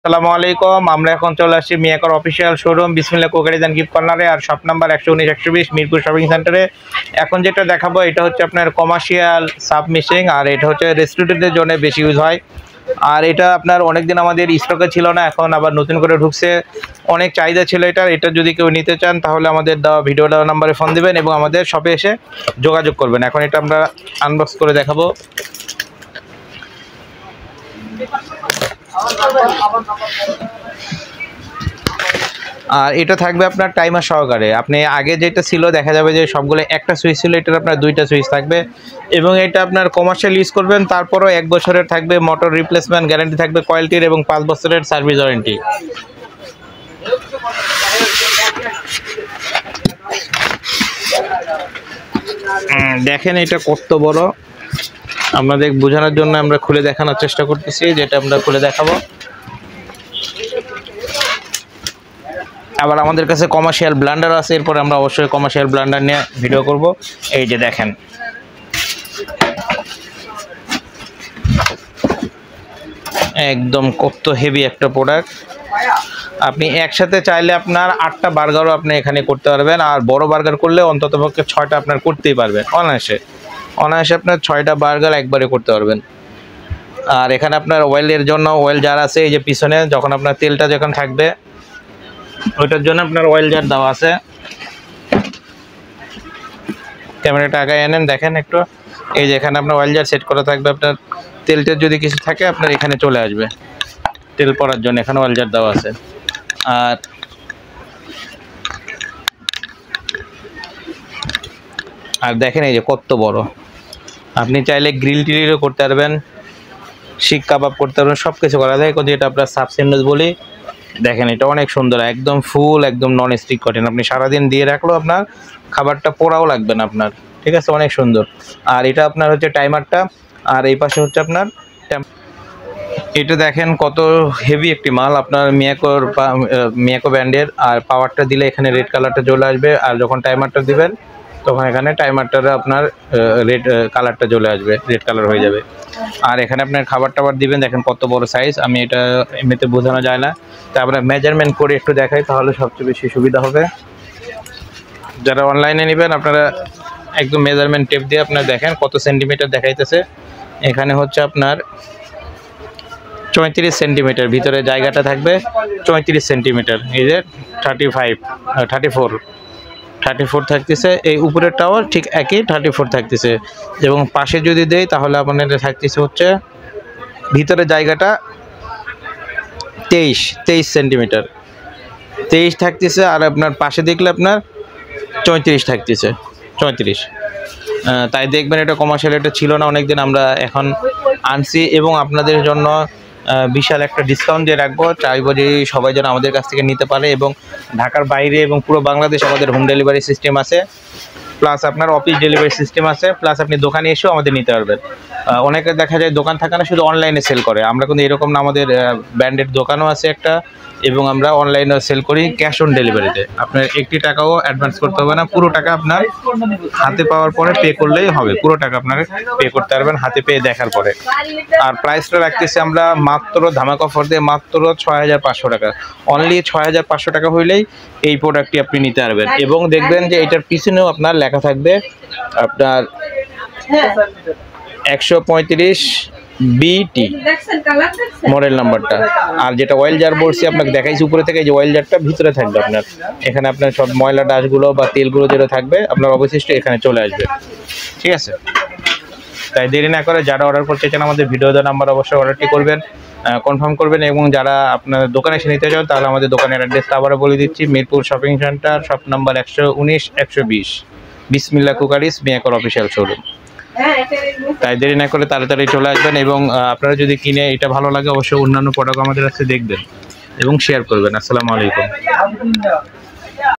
আসসালামু আলাইকুম। আমরা এখন চলে আসছি মিয়াকর অফিসিয়াল শোরুম বিসমিল্লাহ কুকারিজ অ্যান্ড গিফট কর্নারে, আর শপ নাম্বার 119-120 মিরপুর শপিং সেন্টারে। এখন যেটা দেখাবো এটা হচ্ছে আপনার কমার্শিয়াল সাব মেশিন, আর এটা হচ্ছে রেস্টুরেন্টের জন্য বেশি ইউজ হয়। আর এটা আপনার অনেকদিন আমাদের স্টকে ছিল না, এখন আবার নতুন করে ঢুকছে, অনেক চাহিদা ছিল এটার। এটা যদি কেউ নিতে চান তাহলে আমাদের দেওয়া ভিডিও দেওয়া নাম্বারে ফোন দিবেন এবং আমাদের শপে এসে যোগাযোগ করবেন। এখন এটা আমরা আনবক্স করে দেখাবো। আর এটা থাকবে আপনার টাইমার সহকারে। আপনি আগে যেটা ছিল দেখা যাবে যে সবগুলো একটা সুইচ ছিল, এটার আপনার দুইটা সুইচ থাকবে এবং এটা আপনার কমার্শিয়াল ইউজ করবেন। তারপরও 1 বছরের থাকবে মোটর রিপ্লেসমেন্ট গ্যারান্টি থাকবে কোয়ালিটির এবং 5 বছরের সার্ভিস ওয়ারেন্টি। দেখেন এটা কত বড়, আপনাদের বোঝানোর জন্য আমরা খুলে দেখানোর চেষ্টা করতেছি, যেটা আমরা খুলে দেখাবো। আবার আমাদের কাছে কমার্শিয়াল ব্লেন্ডার আছে, এরপর আমরা অবশ্যই কমার্শিয়াল ব্লেন্ডার নিয়ে ভিডিও করব। এই যে দেখেন একদম কত হেভি একটা প্রোডাক্ট। আপনি একসাথে চাইলে আপনার 8টা বার্গারও আপনি এখানে করতে পারবেন, আর বড় বার্গার করলে অন্ততপক্ষে 6টা আপনার করতেই পারবেন অনায়াসে আপনার 6টা বার্গার একবারে করতে পারবেন। আর এখানে আপনার অয়েলের জন্য অয়েল জার আছে, এই যে পিছনে যখন আপনার তেলটা যখন থাকবে ওইটার জন্য আপনার অয়েল জার দেওয়া আছে। ক্যামেরাটা আগে এনেন, দেখেন একটু, এই যে এখানে আপনার অয়েল জার সেট করা থাকবে। আপনার তেলটের যদি কিছু থাকে আপনার এখানে চলে আসবে, তেল পড়ার জন্য এখানে অয়েল জার দেওয়া আছে। আর দেখেন এই যে কত বড়, আপনি চাইলে গ্রিল টিলিরও করতে পারবেন, শিক কাবাব করতে পারবেন, সব কিছু করা যায়। যেটা আপনার সাব স্যান্ডউইচ বলি। দেখেন এটা অনেক সুন্দর, একদম ফুল, একদম নন স্টিক কটেন। আপনি সারাদিন দিয়ে রাখলেও আপনার খাবারটা পোড়াও লাগবে না আপনার, ঠিক আছে, অনেক সুন্দর। আর এটা আপনার হচ্ছে টাইমারটা, আর এই পাশে হচ্ছে আপনার এটা দেখেন কত হেভি একটি মাল আপনার মিয়াকো ব্র্যান্ডের। আর পাওয়ারটা দিলে এখানে রেড কালারটা চলে আসবে, আর যখন টাইমারটা দিবেন তখন এখানে টাইমারটার আপনার রেড কালারটা চলে আসবে, রেড কালার হয়ে যাবে। আর এখানে আপনার খাবার টাবার দিবেন, দেখেন কত বড় সাইজ। আমি এটা এমনিতে বোঝানো যায় না, তা আমরা মেজারমেন্ট করে একটু দেখাই তাহলে সবচেয়ে বেশি সুবিধা হবে। যারা অনলাইনে নেবেন আপনারা একদম মেজারমেন্ট টেপ দিয়ে আপনার দেখেন কত সেন্টিমিটার দেখাইতেছে। এখানে হচ্ছে আপনার 34 সেন্টিমিটার, ভিতরে জায়গাটা থাকবে 34 সেন্টিমিটার। এই যে 34 থাকতেছে, এই উপরের টাওয়ার ঠিক একই 34 থাকতেছে। এবং পাশে যদি দেই তাহলে আপনার থাকতেছে হচ্ছে ভিতরে জায়গাটা 23 সেন্টিমিটার, 23 থাকতেছে। আর আপনার পাশে দেখলে আপনার 34 থাকতেছে, 34। তাই দেখবেন এটা কমার্শিয়াল, এটা ছিল না অনেকদিন, আমরা এখন আনছি এবং আপনাদের জন্য বিশাল একটা ডিসকাউন্ট দিয়ে রাখবো। চাইবো যে সবাই যেন আমাদের কাছ থেকে নিতে পারে, এবং ঢাকার বাইরে এবং পুরো বাংলাদেশ আমাদের হোম ডেলিভারি সিস্টেম আছে, প্লাস আপনার অফিস ডেলিভারি সিস্টেম আছে, প্লাস আপনি দোকানে এসেও আমাদের নিতে পারবেন। অনেকে দেখা যায় দোকান থাকে না, শুধু অনলাইনে সেল করে। আমরা কিন্তু এরকম না, আমাদের ব্র্যান্ডেড দোকানও আছে একটা, এবং আমরা অনলাইনেও সেল করি ক্যাশ অন ডেলিভারিতে। আপনার 1 টাকাও অ্যাডভান্স করতে হবে না, পুরো টাকা আপনার হাতে পাওয়ার পরে পে করলেই হবে। পুরো টাকা আপনার পে করতে পারবেন হাতে পেয়ে দেখার পরে। আর প্রাইসটা রাখতেছি আমরা মাত্র ধামাকা অফার দিয়ে মাত্র 6500 টাকা। অনলি 6500 টাকা হইলেই এই প্রোডাক্টটি আপনি নিতে পারবেন। এবং দেখবেন যে এটার পিছনেও আপনার লেখা থাকবে আপনার 135 BT মডেল নাম্বারটা। আর যেটা অয়েল জার বলছি আপনাকে দেখাইছি উপরে থেকে, যে অয়েল জারটা ভিতরে থাকবে আপনার, এখানে আপনার সব ময়লা ডাস্টগুলো বা তেলগুলো যেটা থাকবে আপনার অবশিষ্ট এখানে চলে আসবে, ঠিক আছে। তাই দেরি না করে যারা অর্ডার করতে চান আমাদের ভিডিও দেওয়া নাম্বার অবশ্যই অর্ডারটি করবেন, কনফার্ম করবেন। এবং যারা আপনার দোকানে এসে নিতে চান তাহলে আমাদের দোকানের অ্যাড্রেসটা আবারও বলে দিচ্ছি, Mirpur shopping centre, shop number 119-120, বিসমিল্লাহ কুকারিজ মিয়াকর অফিসিয়াল শোরুম। তাই দেরি না করে তাড়াতাড়ি চলে আসবেন, এবং আপনারা যদি কিনে এটা ভালো লাগে অবশ্যই অন্যান্য প্রোডাক্ট আমাদের কাছে দেখবেন এবং শেয়ার করবেন। আসসালামু আলাইকুম।